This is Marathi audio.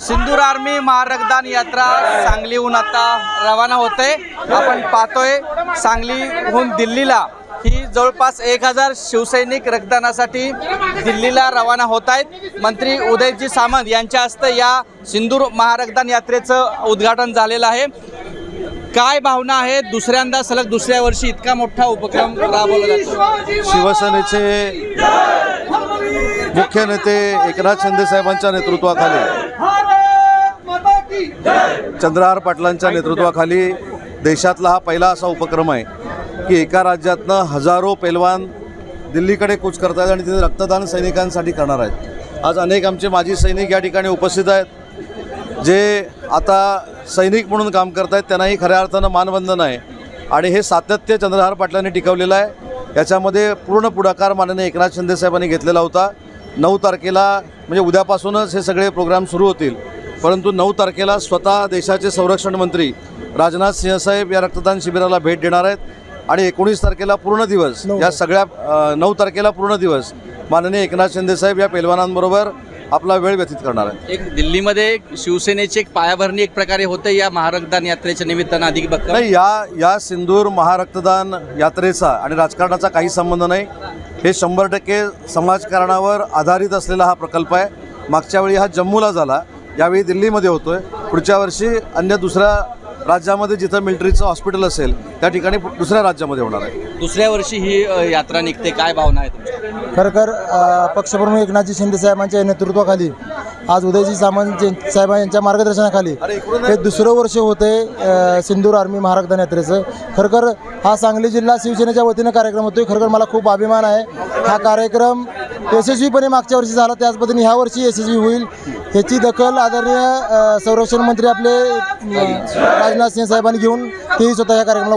सिंदूर आर्मी महारक्तदान यात्रा सांगलीहून आता रवाना होते। आपण पाहतोय सांगलीहून दिल्लीला ही जवळपास 1000 शिवसैनिक रक्तदानासाठी दिल्लीला रवाना होत आहेत। मंत्री उदयजी सामंत यांच्या हस्ते या सिंदूर महारक्तदान यात्रेचं उद्घाटन झालेलं आहे। काय भावना आहे? दुसऱ्यांदा सलग दुसऱ्या वर्षी इतका मोठा उपक्रम राबवला जातो। शिवसेनेचे मुख्य नेते एकनाथ शिंदे साहेबांच्या नेतृत्वाखाली, चंद्रहार पाटलांच्या नेतृत्वाखाली देशातला हा पहिला असा उपक्रम आहे की एका राज्यातनं हजारो पैलवान दिल्लीकडे कूच करत आहेत आणि तिथे रक्तदान सैनिकांसाठी करणार आहेत। आज अनेक आमचे माजी सैनिक या ठिकाणी उपस्थित आहेत जे आता सैनिक म्हणून काम करत आहेत। त्यांनाही खऱ्या अर्थानं मानवंदन आहे आणि हे सातत्य चंद्रहार पाटलांनी टिकवलेलं आहे। याच्यामध्ये पूर्ण पुढाकार माननीय एकनाथ शिंदे साहेबांनी घेतलेला होता। 9 तारखेला म्हणजे उद्यापासूनच हे सगळे प्रोग्राम सुरू होतील, परंतु 9 तारखेला स्वतः देशाचे संरक्षण मंत्री राजनाथ सिंह साहेब या रक्तदान शिबिराला भेट देणार आहेत आणि 19 तारखेला पूर्ण दिवस या सगळ्या 9 तारखेला पूर्ण दिवस माननीय एकनाथ शिंदे साहेब या पैलवानांबरोबर आपला वेळ व्यतीत करणार आहेत। एक दिल्लीमध्ये शिवसेनेची एक पायाभरणी एक प्रकारे होते या महारक्तदान यात्रेच्या निमित्तानं अधिक भक्कम। नाही, या सिंदूर महारक्तदान यात्रेचा आणि राजकारणाचा काही संबंध नाही। हे 100% समाजकारणावर आधारित असलेला हा प्रकल्प आहे। मागच्या वेळी हा जम्मूला झाला, यावेळी दिल्लीमध्ये होतोय। पुढच्या वर्षी अन्य दुसऱ्या राज्यामध्ये जिथं मिलिटरीचं हॉस्पिटल असेल त्या ठिकाणी दुसऱ्या राज्यामध्ये होणार आहे। दुसऱ्या वर्षी ही यात्रा निघते, काय भावना आहे तुमच्या? खरखर पक्षप्रमुख एकनाथजी शिंदे साहेबांच्या नेतृत्वाखाली आज उदयजी सामंत साहेब यांच्या मार्गदर्शनाखाली हे दुसरं वर्ष होते सिंदूर आर्मी महारक्तदान यात्रेचं। खरखर हा सांगली जिल्हा शिवसेनेच्या वतीनं कार्यक्रम होतोय। खरखर मला खूप अभिमान आहे। हा कार्यक्रम यशस्वीपणे मागच्या वर्षी झाला, त्याच पद्धतीने ह्या वर्षी यशस्वी होईल ह्याची दखल आदरणीय संरक्षण मंत्री आपले राजनाथ सिंह साहेबांनी घेऊन तेही स्वतः या कार्यक्रमाला